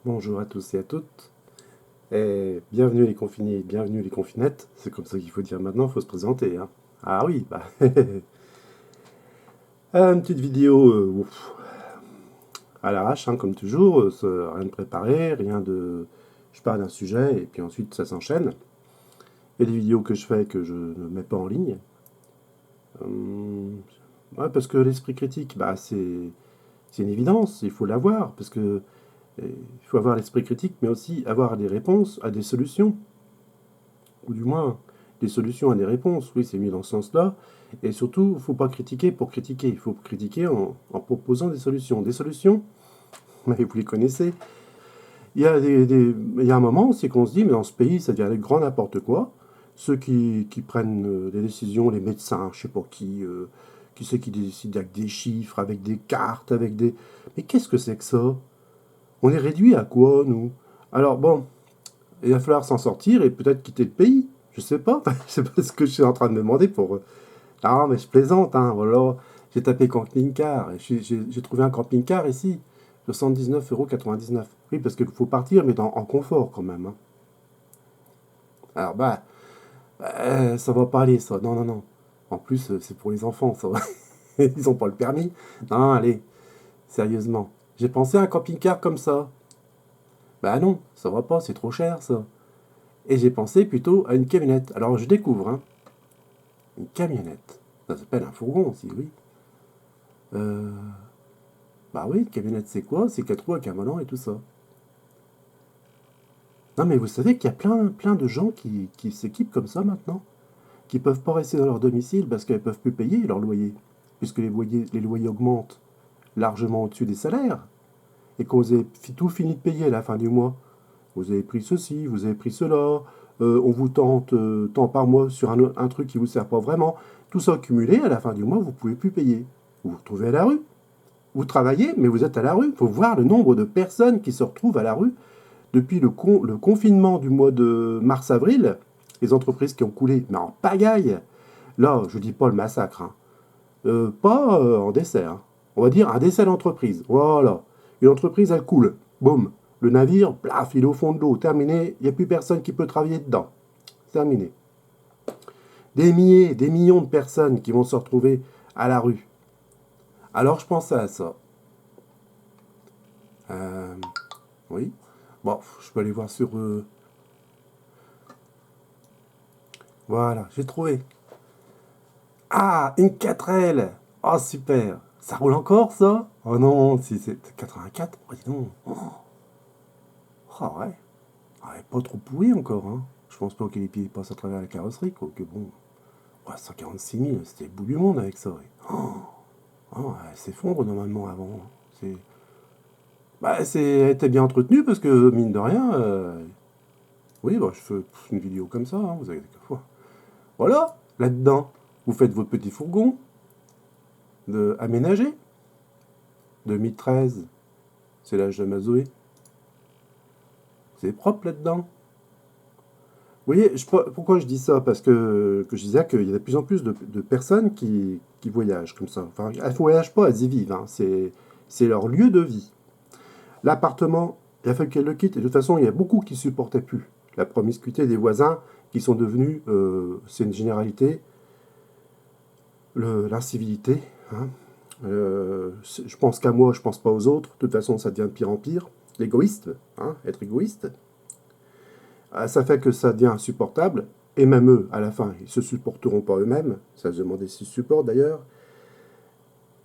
Bonjour à tous et à toutes, et bienvenue les confinés, bienvenue les confinettes, c'est comme ça qu'il faut dire maintenant, il faut se présenter, hein. Ah oui, bah, une petite vidéo à l'arrache, hein, comme toujours, rien de préparé, rien de... Je parle d'un sujet et puis ensuite ça s'enchaîne. Il y a des vidéos que je fais que je ne mets pas en ligne. Ouais, parce que l'esprit critique, bah, c'est une évidence, il faut l'avoir, parce que il faut avoir l'esprit critique, mais aussi avoir des réponses à des solutions. Ou du moins des solutions à des réponses. Oui, c'est mis dans ce sens-là. Et surtout, il ne faut pas critiquer pour critiquer. Il faut critiquer en proposant des solutions. Des solutions, mais vous les connaissez. Il y a un moment, c'est qu'on se dit, mais dans ce pays, ça devient grand n'importe quoi. Ceux qui prennent des décisions, les médecins, je ne sais pas qui c'est qui décide avec des chiffres, avec des cartes, avec des... Mais qu'est-ce que c'est que ça? On est réduit à quoi, nous? Alors bon, il va falloir s'en sortir et peut-être quitter le pays. Je sais pas. C'est pas ce que je suis en train de me demander pour. Ah, mais je plaisante, hein. Voilà. J'ai tapé camping-car. J'ai trouvé un camping-car ici. 79,99 €. Oui, parce qu'il faut partir, mais en confort quand même, hein. Alors, ça va pas aller, ça. Non, non, non. En plus, c'est pour les enfants, ça. Ils ont pas le permis. Non, allez, sérieusement. J'ai pensé à un camping-car comme ça. Bah non, ça va pas, c'est trop cher, ça. Et j'ai pensé plutôt à une camionnette. Alors je découvre, hein, une camionnette. Ça s'appelle un fourgon aussi, oui. Euh, Bah oui, une camionnette c'est quoi? C'est 4 roues avec un volant et tout ça. Non mais vous savez qu'il y a plein de gens qui s'équipent comme ça maintenant, qui peuvent pas rester dans leur domicile parce qu'elles peuvent plus payer leur loyer, puisque les loyers augmentent largement au-dessus des salaires, et quand vous avez tout fini de payer à la fin du mois, vous avez pris ceci, vous avez pris cela, on vous tente tant par mois sur un truc qui vous sert pas vraiment, tout ça accumulé, à la fin du mois, vous pouvez plus payer. Vous vous retrouvez à la rue. Vous travaillez, mais vous êtes à la rue. Il faut voir le nombre de personnes qui se retrouvent à la rue depuis le confinement du mois de mars-avril. Les entreprises qui ont coulé, mais en pagaille. Là, je ne dis pas le massacre, hein. Pas en décès, hein. On va dire un décès d'entreprise. Voilà. Une entreprise, elle coule. Boum. Le navire, plaf, il est au fond de l'eau. Terminé. Il n'y a plus personne qui peut travailler dedans. Terminé. Des milliers, des millions de personnes qui vont se retrouver à la rue. Alors je pensais à ça. Euh, oui. Bon, je peux aller voir sur... Voilà, j'ai trouvé. Ah, une 4L. Oh, super. Ça roule encore, ça? Oh non, si c'est 84. Oh, dis donc. Oh, ouais. Ah, elle est pas trop pourrie encore, hein. Je pense pas que les pieds passent à travers la carrosserie, quoi. Que bon. Ouais, 146 000, c'était le bout du monde avec ça, ouais. Oh, elle s'effondre normalement avant, hein. Elle était bien entretenue parce que, mine de rien, oui, bah, je fais une vidéo comme ça, hein, vous avez quelques fois. Voilà, là-dedans, vous faites votre petit fourgon aménagé. 2013, c'est l'âge de ma Zoé. C'est propre là-dedans. Vous voyez, pourquoi je dis ça? Parce que je disais qu'il y a de plus en plus de personnes qui voyagent comme ça. Enfin, elles ne voyagent pas, elles y vivent, hein. C'est leur lieu de vie. L'appartement, il a fallu qu'elles le quittent. Et de toute façon, il y a beaucoup qui ne supportaient plus la promiscuité des voisins qui sont devenus, c'est une généralité, l'incivilité, hein. Je pense qu'à moi, je pense pas aux autres. De toute façon, ça devient de pire en pire. L'égoïste, hein, être égoïste. Ça fait que ça devient insupportable. Et même eux, à la fin, ils se supporteront pas eux-mêmes. Ça se demandait s'ils se supportent d'ailleurs.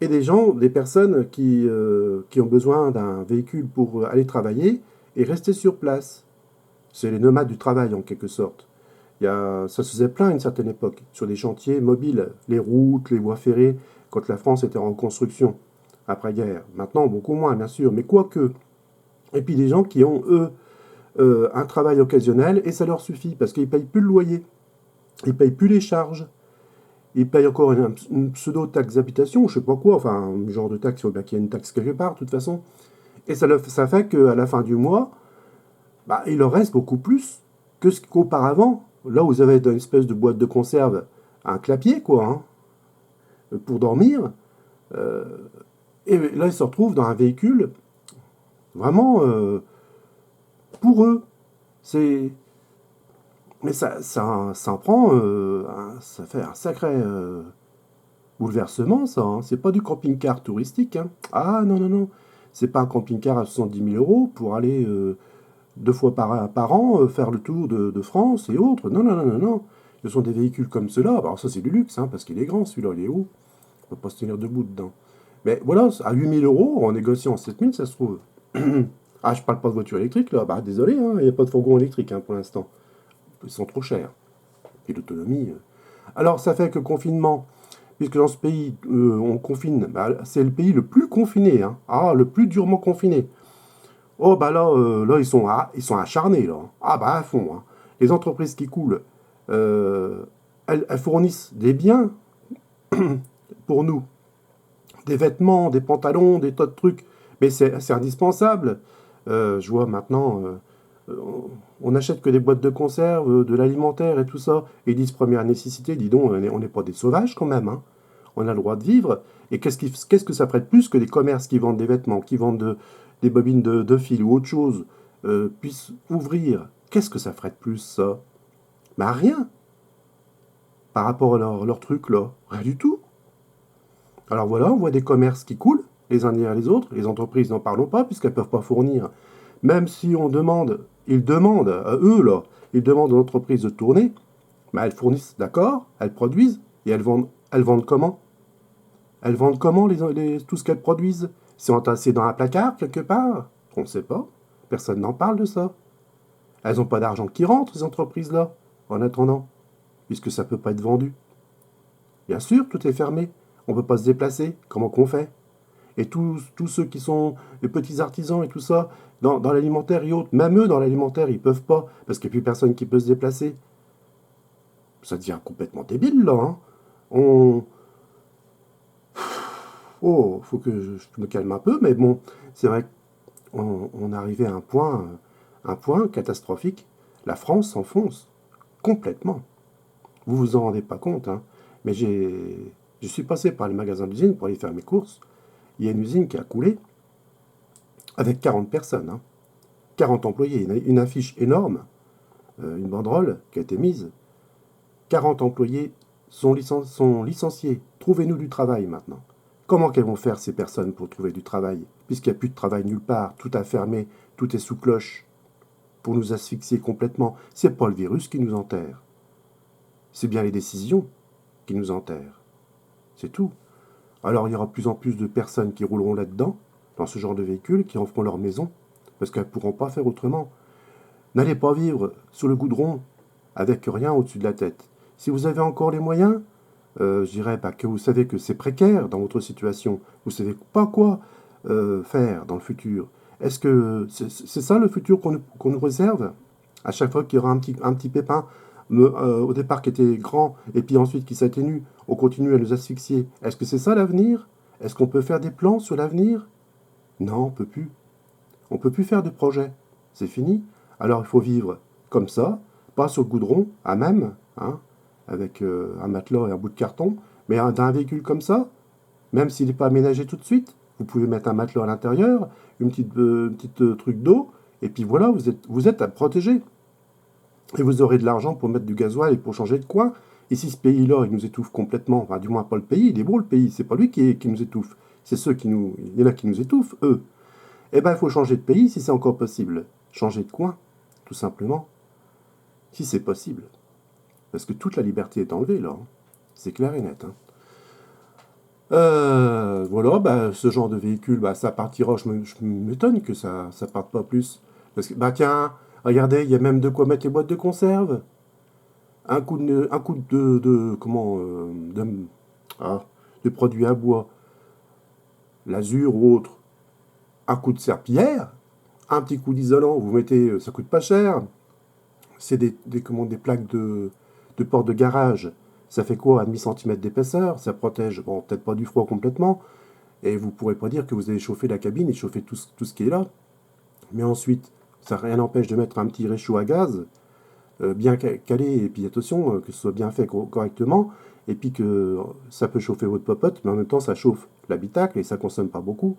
Et des gens, des personnes qui ont besoin d'un véhicule pour aller travailler et rester sur place. C'est les nomades du travail en quelque sorte. Ça se faisait plein à une certaine époque, sur des chantiers mobiles, les routes, les voies ferrées, quand la France était en construction, après-guerre. Maintenant, beaucoup moins, bien sûr, mais quoique. Et puis des gens qui ont, eux, un travail occasionnel, et ça leur suffit, parce qu'ils ne payent plus le loyer, ils ne payent plus les charges, ils payent encore une pseudo-taxe d'habitation, je sais pas quoi, enfin, un genre de taxe, il faut bien qu'il y ait une taxe quelque part, de toute façon. Et ça fait qu'à la fin du mois, bah, il leur reste beaucoup plus que ce qu'auparavant. Là, vous avez une espèce de boîte de conserve, un clapier, quoi, hein, pour dormir. Euh, et là, ils se retrouvent dans un véhicule vraiment pour eux. C'est... Mais ça en prend... ça fait un sacré bouleversement, ça. Hein. C'est pas du camping-car touristique. Hein. Ah non, non, non. C'est pas un camping-car à 70 000 euros pour aller 2 fois par an faire le tour de France et autres. Non, non, non, non, non. Ce sont des véhicules comme ceux-là. Alors ça, c'est du luxe, hein, parce qu'il est grand, celui-là. Il est haut. On peut pas se tenir debout dedans. Mais voilà, à 8 000 euros, en négociant 7 000, ça se trouve. Ah, je parle pas de voiture électrique, là. Bah, désolé, hein, il n'y a pas de fourgon électrique hein, pour l'instant. Ils sont trop chers. Et l'autonomie. Alors, ça fait que confinement, puisque dans ce pays, on confine, bah, c'est le pays le plus confiné. Hein. Ah, le plus durement confiné. Oh, bah là, ils sont acharnés, là. Ah, bah, à fond. Hein. Les entreprises qui coulent, elles fournissent des biens pour nous. Des vêtements, des pantalons, des tas de trucs. Mais c'est indispensable. Je vois maintenant, on n'achète que des boîtes de conserve, de l'alimentaire et tout ça. Et ils disent première nécessité, dis donc, on n'est pas des sauvages quand même. Hein. On a le droit de vivre. Et qu'est-ce que ça prête plus que des commerces qui vendent des vêtements, qui vendent des bobines de fil ou autre chose, puissent ouvrir? Qu'est-ce que ça ferait de plus, ça? Bah rien. Par rapport à leur truc, là. Rien du tout. Alors voilà, on voit des commerces qui coulent, les uns derrière les autres. Les entreprises, n'en parlons pas, puisqu'elles ne peuvent pas fournir. Même si on demande, ils demandent, à eux, là, ils demandent aux entreprises de tourner, mais elles fournissent, d'accord, elles produisent, et elles vendent comment? Elles vendent comment tout ce qu'elles produisent? C'est entassé dans un placard, quelque part? On ne sait pas. Personne n'en parle de ça. Elles n'ont pas d'argent qui rentre, ces entreprises-là, en attendant, puisque ça ne peut pas être vendu. Bien sûr, tout est fermé. On ne peut pas se déplacer. Comment qu'on fait? Et tous ceux qui sont les petits artisans et tout ça, dans l'alimentaire et autres, même eux, dans l'alimentaire, ils peuvent pas, parce qu'il n'y a plus personne qui peut se déplacer. Ça devient complètement débile, là. Hein. Oh, faut que je me calme un peu, mais bon, c'est vrai qu'on est arrivé à un point catastrophique. La France s'enfonce complètement. Vous vous en rendez pas compte, hein, mais je suis passé par le magasin d'usine pour aller faire mes courses. Il y a une usine qui a coulé avec 40 personnes, hein, 40 employés, une affiche énorme, une banderole qui a été mise. 40 employés sont licenciés. Trouvez-nous du travail maintenant. Comment qu'elles vont faire ces personnes pour trouver du travail? Puisqu'il n'y a plus de travail nulle part, tout a fermé, tout est sous cloche. Pour nous asphyxier complètement, c'est pas le virus qui nous enterre. C'est bien les décisions qui nous enterrent. C'est tout. Alors il y aura de plus en plus de personnes qui rouleront là-dedans, dans ce genre de véhicule, qui en feront leur maison, parce qu'elles ne pourront pas faire autrement. N'allez pas vivre sur le goudron avec rien au-dessus de la tête. Si vous avez encore les moyens, je dirais que vous savez que c'est précaire dans votre situation, vous ne savez pas quoi faire dans le futur. Est-ce que c'est ça le futur qu'on nous réserve? À chaque fois qu'il y aura un petit pépin, au départ qui était grand, et puis ensuite qui s'atténue, on continue à nous asphyxier. Est-ce que c'est ça l'avenir? Est-ce qu'on peut faire des plans sur l'avenir? Non, on peut plus. On peut plus faire de projets. C'est fini. Alors il faut vivre comme ça, pas sur le goudron, à même, hein, avec un matelas et un bout de carton, mais dans un véhicule comme ça, même s'il n'est pas aménagé tout de suite, vous pouvez mettre un matelas à l'intérieur, une petite truc d'eau, et puis voilà, vous êtes à protéger. Et vous aurez de l'argent pour mettre du gasoil et pour changer de coin. Et si ce pays-là, il nous étouffe complètement, enfin du moins pas le pays, il est beau le pays, c'est pas lui qui nous étouffe, c'est il y en a qui nous étouffent, eux. Eh ben il faut changer de pays si c'est encore possible. Changer de coin, tout simplement, si c'est possible. Parce que toute la liberté est enlevée là, hein. C'est clair et net. Hein. Voilà, bah, ce genre de véhicule, bah, ça partira, je m'étonne que ça parte pas plus. Parce que, bah tiens, regardez, il y a même de quoi mettre les boîtes de conserve. Un coup de produits à bois, l'azur ou autre, un coup de serpillière, un petit coup d'isolant, vous mettez, ça coûte pas cher. C'est des plaques de porte de garage. Ça fait quoi, 1,5 cm d'épaisseur? Ça protège, bon, peut-être pas du froid complètement, et vous pourrez pas dire que vous avez chauffé la cabine et chauffé tout ce qui est là. Mais ensuite, ça rien n'empêche de mettre un petit réchaud à gaz, bien calé, et puis attention, que ce soit bien fait correctement, et puis que ça peut chauffer votre popote, mais en même temps ça chauffe l'habitacle et ça consomme pas beaucoup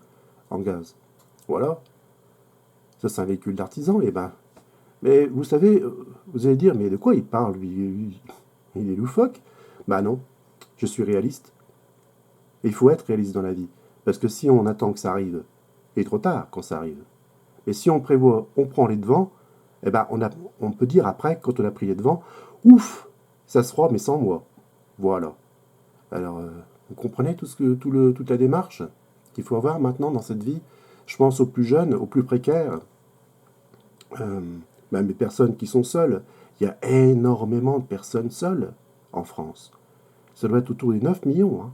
en gaz. Voilà. Ça c'est un véhicule d'artisan, et ben Mais vous savez, vous allez dire, mais de quoi il parle, lui? Il est loufoque. Bah non, je suis réaliste. Et il faut être réaliste dans la vie. Parce que si on attend que ça arrive, il est trop tard quand ça arrive. Et si on prévoit, on prend les devants, eh ben on peut dire après, quand on a pris les devants, ouf, ça se fera, mais sans moi. Voilà. Alors, vous comprenez toute la démarche qu'il faut avoir maintenant dans cette vie. Je pense aux plus jeunes, aux plus précaires, euh, même les personnes qui sont seules. Il y a énormément de personnes seules en France. Ça doit être autour des 9 millions. Hein.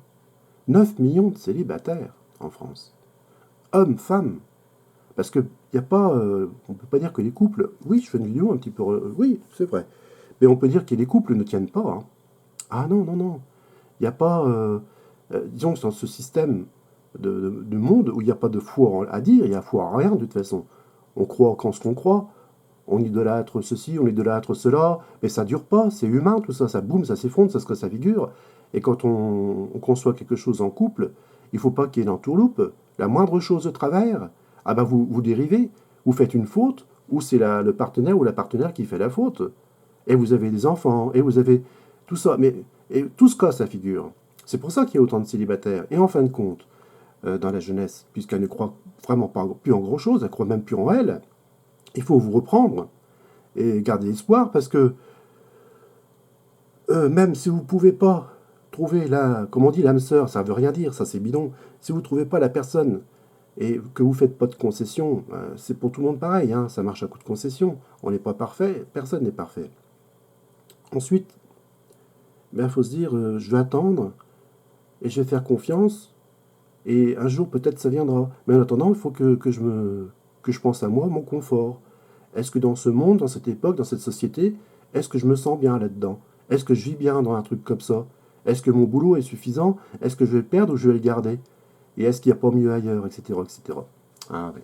9 millions de célibataires en France. Hommes, femmes. Parce que y a pas, on ne peut pas dire que les couples... Oui, je fais une vidéo un petit peu... oui, c'est vrai. Mais on peut dire que les couples ne tiennent pas. Hein. Ah non, non, non. Il n'y a pas... disons que dans ce système de monde où il n'y a pas de foi à dire, il n'y a foi en rien de toute façon. On croit quand ce qu'on croit. On idolâtre ceci, on idolâtre cela, mais ça dure pas, c'est humain tout ça, ça boum, ça s'effondre, ça se casse la figure. Et quand on conçoit quelque chose en couple, il faut pas qu'il y ait d'entourloupe. La moindre chose de travers, ah ben vous dérivez, vous faites une faute, ou c'est le partenaire ou la partenaire qui fait la faute. Et vous avez des enfants, et vous avez tout ça, mais et tout se casse la figure. C'est pour ça qu'il y a autant de célibataires. Et en fin de compte, dans la jeunesse, puisqu'elle ne croit vraiment pas plus en grand chose, elle croit même plus en elle, il faut vous reprendre et garder espoir parce que même si vous ne pouvez pas trouver comme on dit, l'âme sœur, ça ne veut rien dire, ça c'est bidon. Si vous ne trouvez pas la personne et que vous ne faites pas de concession, c'est pour tout le monde pareil, hein, ça marche à coup de concession. On n'est pas parfait, personne n'est parfait. Ensuite, il faut se dire, je vais attendre et je vais faire confiance et un jour peut-être ça viendra. Mais en attendant, il faut que je pense à moi, mon confort. Est-ce que dans ce monde, dans cette époque, dans cette société, est-ce que je me sens bien là-dedans? Est-ce que je vis bien dans un truc comme ça? Est-ce que mon boulot est suffisant? Est-ce que je vais le perdre ou je vais le garder? Et est-ce qu'il n'y a pas mieux ailleurs, etc., etc. Ah oui.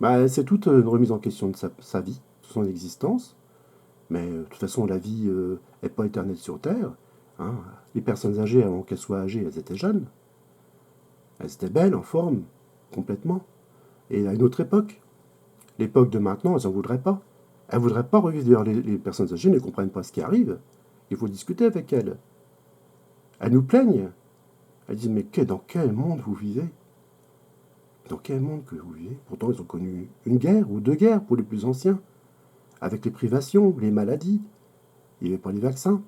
Bah, c'est toute une remise en question de sa vie, de son existence. Mais de toute façon, la vie n'est pas éternelle sur Terre. Hein. Les personnes âgées, avant qu'elles soient âgées, elles étaient jeunes. Elles étaient belles, en forme, complètement. Et à une autre époque. L'époque de maintenant, elles n'en voudraient pas. Elles ne voudraient pas revivre. Les personnes âgées ne comprennent pas ce qui arrive. Il faut discuter avec elles. Elles nous plaignent. Elles disent, mais dans quel monde vous vivez? Dans quel monde que vous vivez? Pourtant, ils ont connu une guerre ou deux guerres pour les plus anciens. Avec les privations, les maladies. Il n'y avait pas les vaccins.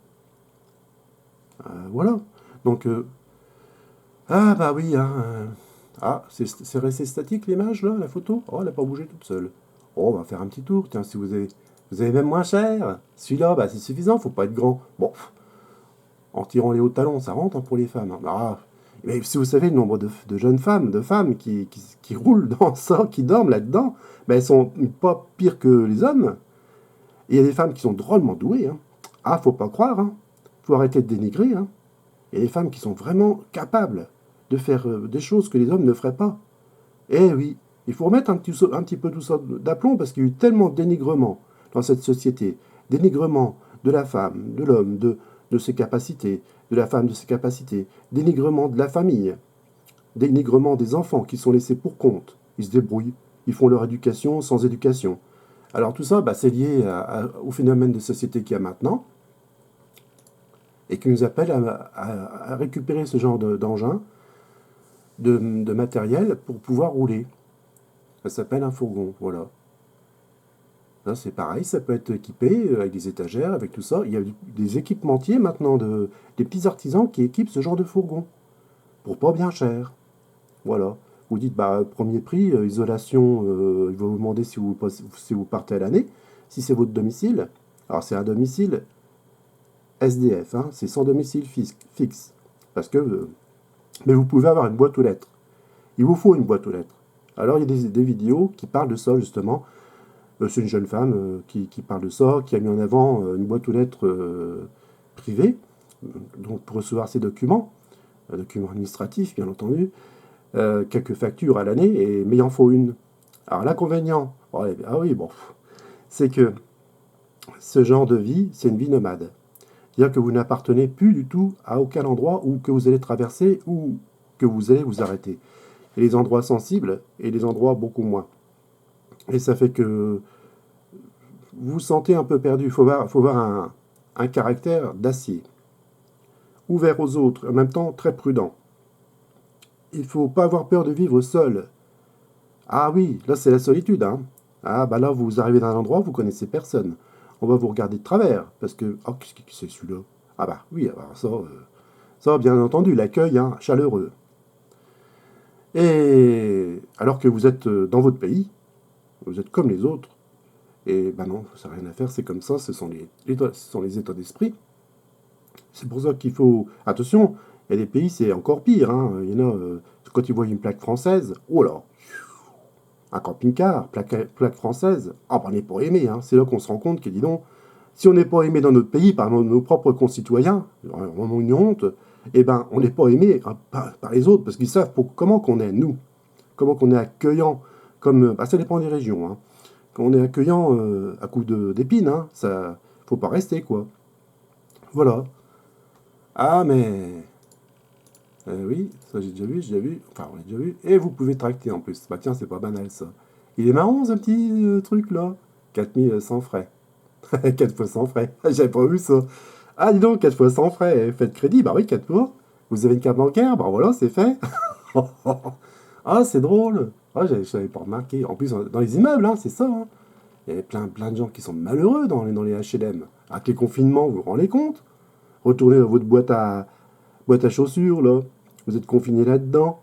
Voilà. Donc, ah bah oui, hein. Ah, c'est resté statique l'image, là, la photo? Oh, elle n'a pas bougé toute seule. Oh, on va faire un petit tour. Tiens, si vous avez même moins cher. Celui-là, bah, c'est suffisant, faut pas être grand. Bon, en tirant les hauts talons, ça rentre hein, pour les femmes. Hein. Ah, mais si vous savez le nombre de jeunes femmes, de femmes qui roulent dans ça, qui dorment là-dedans, ben elles sont pas pires que les hommes. Et il y a des femmes qui sont drôlement douées. Hein. Ah, faut pas croire. Hein. Faut arrêter de dénigrer. Hein. Il y a des femmes qui sont vraiment capables de faire des choses que les hommes ne feraient pas. Eh oui, il faut remettre un petit peu tout ça d'aplomb parce qu'il y a eu tellement de dénigrement dans cette société. Dénigrement de la femme, de l'homme, de ses capacités, de la femme, de ses capacités. Dénigrement de la famille. Dénigrement des enfants qui sont laissés pour compte. Ils se débrouillent. Ils font leur éducation sans éducation. Alors tout ça, bah, c'est lié au phénomène de société qu'il y a maintenant et qui nous appelle à récupérer ce genre d'engin, de matériel pour pouvoir rouler. Ça s'appelle un fourgon, voilà. Là, c'est pareil, ça peut être équipé avec des étagères, avec tout ça. Il y a des équipementiers maintenant, des petits artisans qui équipent ce genre de fourgon, pour pas bien cher. Voilà. Vous dites, bah, premier prix, isolation, il va vous demander si vous partez à l'année, si c'est votre domicile. Alors, c'est un domicile SDF, hein, c'est sans domicile fixe. Parce que, mais vous pouvez avoir une boîte aux lettres. Il vous faut une boîte aux lettres. Alors, il y a des vidéos qui parlent de ça, justement. C'est une jeune femme qui parle de ça, qui a mis en avant une boîte aux lettres privée, donc pour recevoir ses documents administratifs, bien entendu, quelques factures à l'année, mais il en faut une. Alors, l'inconvénient, ah oui, bon, c'est que ce genre de vie, c'est une vie nomade. C'est-à-dire que vous n'appartenez plus du tout à aucun endroit où que vous allez traverser ou que vous allez vous arrêter. Et les endroits sensibles et les endroits beaucoup moins. Et ça fait que vous vous sentez un peu perdu. Il faut voir un caractère d'acier, ouvert aux autres, en même temps très prudent. Il ne faut pas avoir peur de vivre seul. Ah oui, là c'est la solitude, hein. Ah bah là vous arrivez dans un endroit où vous connaissez personne. On va vous regarder de travers, parce que... Oh, qu'est-ce que c'est celui-là? Ah bah oui, alors ça bien entendu, l'accueil, hein, chaleureux. Et alors que vous êtes dans votre pays, vous êtes comme les autres, et ben non, ça n'a rien à faire, c'est comme ça, ce sont les états d'esprit. C'est pour ça qu'il faut... Attention, il y a des pays, c'est encore pire, hein. Il y en a, quand ils voient une plaque française, oh là, un camping-car, plaque française, ah ben on n'est pas aimé, hein. C'est là qu'on se rend compte que, dis donc, si on n'est pas aimé dans notre pays par nos propres concitoyens, vraiment une honte, eh ben on n'est pas aimé hein, par les autres, parce qu'ils savent comment qu'on est, nous, comment qu'on est accueillant, comme, bah, ça dépend des régions, hein. Quand on est accueillant à coup d'épines, hein, ça, faut pas rester, quoi. Voilà. Ah, mais... oui, ça j'ai déjà vu, enfin on l'a déjà vu, et vous pouvez tracter en plus. Bah tiens, c'est pas banal ça. Il est marrant ce petit truc là. 4000 sans frais. 4 fois sans frais. J'avais pas vu ça. Ah dis donc, 4 fois sans frais. Faites crédit, bah oui, 4 fois. Vous avez une carte bancaire, bah voilà, c'est fait. Ah, c'est drôle. Ah, je n'avais pas remarqué. En plus, dans les immeubles, hein, c'est ça. Hein. Il y avait plein de gens qui sont malheureux dans les HLM. Avec les confinements, vous vous rendez compte? Retournez dans votre boîte à chaussures, là. Vous êtes confiné là-dedans.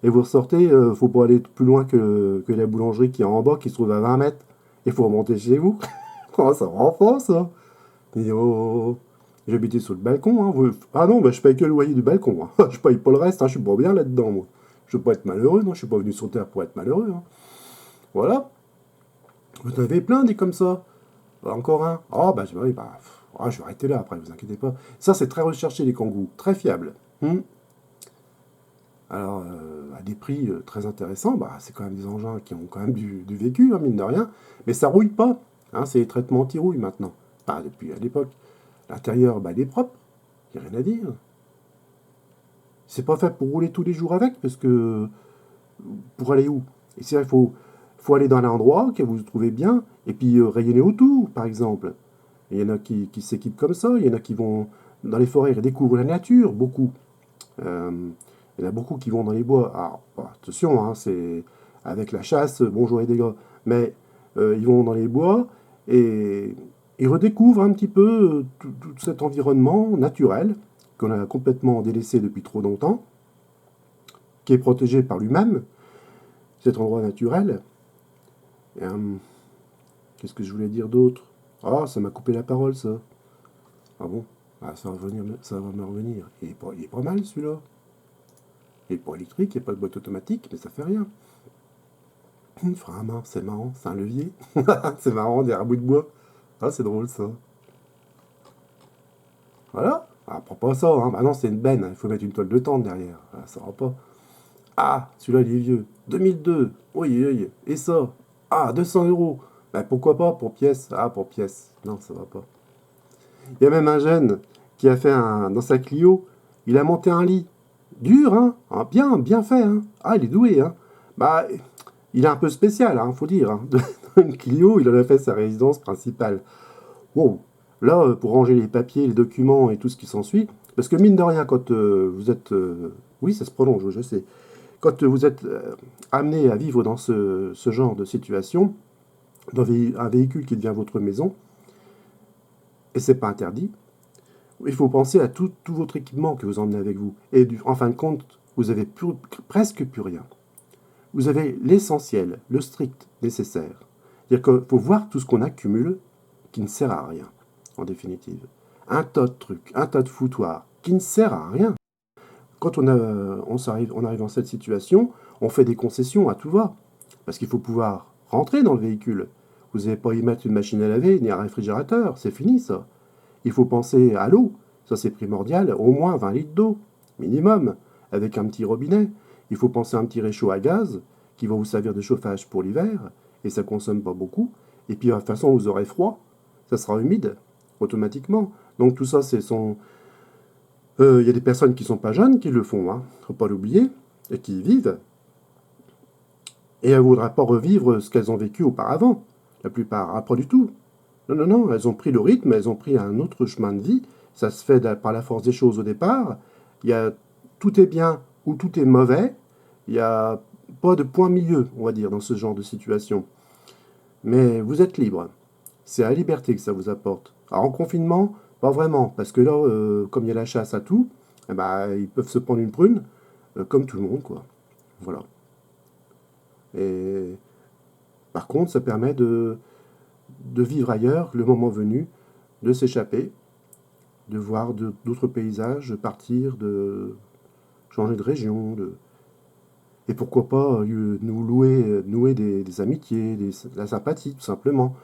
Et vous ressortez, faut pas aller plus loin que la boulangerie qui est en bas, qui se trouve à 20 mètres. Il faut remonter chez vous. Oh, ça rend fort, ça. Et oh, j'habitais sur le balcon. Hein. Ah non, bah, je paye que le loyer du balcon. Hein. Je paye pas le reste. Hein. Je suis pas bien là-dedans, moi. Je veux pas être malheureux. Non, je suis pas venu sur Terre pour être malheureux. Hein. Voilà. Vous en avez plein des comme ça. Encore un. Ah, bah, oui, bah, je vais arrêter là après, vous inquiétez pas. Ça, c'est très recherché, les kangourous. Très fiable. Alors, à des prix très intéressants, bah, c'est quand même des engins qui ont quand même du vécu, hein, mine de rien. Mais ça rouille pas. Hein, c'est les traitements anti-rouille maintenant. Pas depuis à l'époque. L'intérieur, bah, il est propre. Il n'y a rien à dire. C'est pas fait pour rouler tous les jours avec, parce que... Pour aller où? Et c'est vrai, faut aller dans un endroit que vous trouvez bien, et puis rayonner autour, par exemple. Il y en a qui s'équipent comme ça, il y en a qui vont dans les forêts, ils découvrent la nature, beaucoup. Euh, il y en a beaucoup qui vont dans les bois. Alors, bah, attention, hein, c'est avec la chasse, bonjour les dégâts. Mais ils vont dans les bois et ils redécouvrent un petit peu tout cet environnement naturel qu'on a complètement délaissé depuis trop longtemps, qui est protégé par lui-même, cet endroit naturel. Et, qu'est-ce que je voulais dire d'autre? Ah, ça m'a coupé la parole, ça. Ah bon? Ah, ça va me revenir. Il est pas mal, celui-là. Il n'est pas électrique, il n'y a pas de boîte automatique, mais ça fait rien. Une frein à main, c'est marrant, c'est un levier. C'est marrant, des rabouts de bois. Ah, c'est drôle, ça. Voilà. Ah, prends pas ça, hein. Bah non, c'est une benne, il faut mettre une toile de tente derrière. Ah, ça va pas. Ah, celui-là, il est vieux. 2002. Oui, oui. Et ça? Ah, 200 euros. Bah pourquoi pas, pour pièce? Ah, pour pièce. Non, ça va pas. Il y a même un jeune qui a fait dans sa Clio, il a monté un lit. Dur, hein? Ah, bien fait, hein? Ah, il est doué, hein? Bah, il est un peu spécial, hein, faut dire. Hein. Une Clio, il en a fait sa résidence principale. Wow. Là, pour ranger les papiers, les documents et tout ce qui s'ensuit, parce que mine de rien, quand vous êtes... oui, ça se prolonge, je sais. Quand vous êtes amené à vivre dans ce genre de situation, dans un véhicule qui devient votre maison, et c'est pas interdit, il faut penser à tout votre équipement que vous emmenez avec vous. Et en fin de compte, vous avez presque plus rien. Vous avez l'essentiel, le strict nécessaire. C'est-à-dire qu'il faut voir tout ce qu'on accumule qui ne sert à rien, en définitive. Un tas de trucs, un tas de foutoirs qui ne sert à rien. Quand on arrive dans cette situation, on fait des concessions à tout va. Parce qu'il faut pouvoir rentrer dans le véhicule. Vous n'allez pas y mettre une machine à laver ni un réfrigérateur, c'est fini ça. Il faut penser à l'eau, ça c'est primordial, au moins 20 litres d'eau, minimum, avec un petit robinet. Il faut penser à un petit réchaud à gaz qui va vous servir de chauffage pour l'hiver, et ça ne consomme pas beaucoup. Et puis de toute façon, vous aurez froid, ça sera humide, automatiquement. Donc tout ça, y a des personnes qui ne sont pas jeunes qui le font, hein, faut pas l'oublier, et qui y vivent. Et elles ne voudraient pas revivre ce qu'elles ont vécu auparavant, la plupart, pas du tout. Non, non, non, elles ont pris le rythme, elles ont pris un autre chemin de vie. Ça se fait par la force des choses au départ. Il y a, tout est bien ou tout est mauvais. Il n'y a pas de point milieu, on va dire, dans ce genre de situation. Mais vous êtes libre. C'est la liberté que ça vous apporte. Alors en confinement, pas vraiment, parce que là, comme il y a la chasse à tout, eh ben, ils peuvent se prendre une prune, comme tout le monde, quoi. Voilà. Et par contre, ça permet de vivre ailleurs, le moment venu, de s'échapper, de voir d'autres paysages, de partir, de changer de région, et pourquoi pas nouer des amitiés, la sympathie, tout simplement,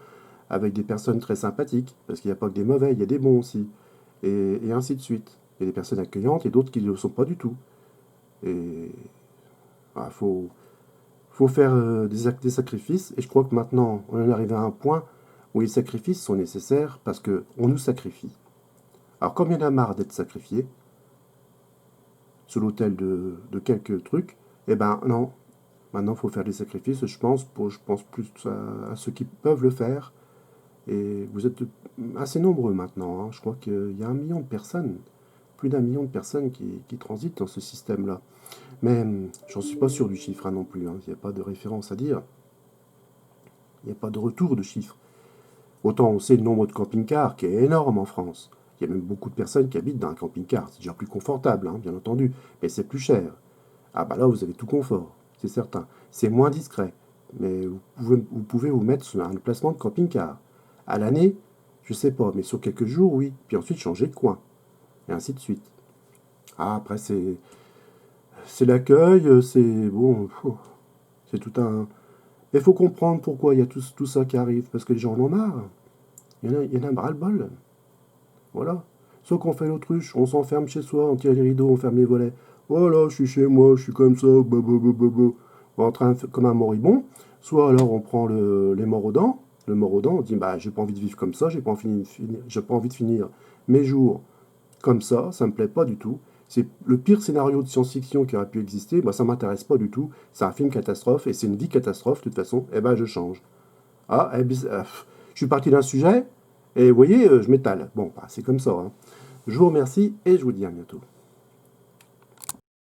avec des personnes très sympathiques, parce qu'il n'y a pas que des mauvais, il y a des bons aussi, et ainsi de suite. Il y a des personnes accueillantes et d'autres qui ne le sont pas du tout. Et faut faire des sacrifices, et je crois que maintenant, on est arrivé à un point où les sacrifices sont nécessaires parce qu'on nous sacrifie. Alors, comme il y en a marre d'être sacrifié, sur l'autel de quelques trucs, eh ben non, maintenant il faut faire des sacrifices, je pense plus à ceux qui peuvent le faire, et vous êtes assez nombreux maintenant, hein. Je crois qu'il y a 1 million de personnes, plus d'1 million de personnes qui transitent dans ce système-là. Mais j'en suis pas sûr du chiffre hein, non plus, hein. Il n'y a pas de référence à dire, il n'y a pas de retour de chiffre. Autant on sait le nombre de camping-cars qui est énorme en France. Il y a même beaucoup de personnes qui habitent dans un camping-car. C'est déjà plus confortable, hein, bien entendu, mais c'est plus cher. Ah bah là, vous avez tout confort, c'est certain. C'est moins discret, mais vous pouvez vous mettre sur un placement de camping-car. À l'année, je sais pas, mais sur quelques jours, oui. Puis ensuite, changer de coin, et ainsi de suite. Ah, après, c'est l'accueil, c'est bon, c'est tout un... Il faut comprendre pourquoi il y a tout ça qui arrive, parce que les gens en ont marre. Il y en a ras-le-bol. Voilà. Soit qu'on fait l'autruche, on s'enferme chez soi, on tire les rideaux, on ferme les volets. Voilà, je suis chez moi, je suis comme ça, en train comme un moribond. Soit alors on prend les morts aux dents. Le mort aux dents, on dit bah j'ai pas envie de vivre comme ça, j'ai pas envie de finir mes jours comme ça me plaît pas du tout. C'est le pire scénario de science-fiction qui aurait pu exister, moi ça m'intéresse pas du tout. C'est un film catastrophe et c'est une vie catastrophe de toute façon, et ben je change. Ah, je suis parti d'un sujet, et vous voyez, je m'étale. Bon, bah, c'est comme ça, hein. Je vous remercie et je vous dis à bientôt.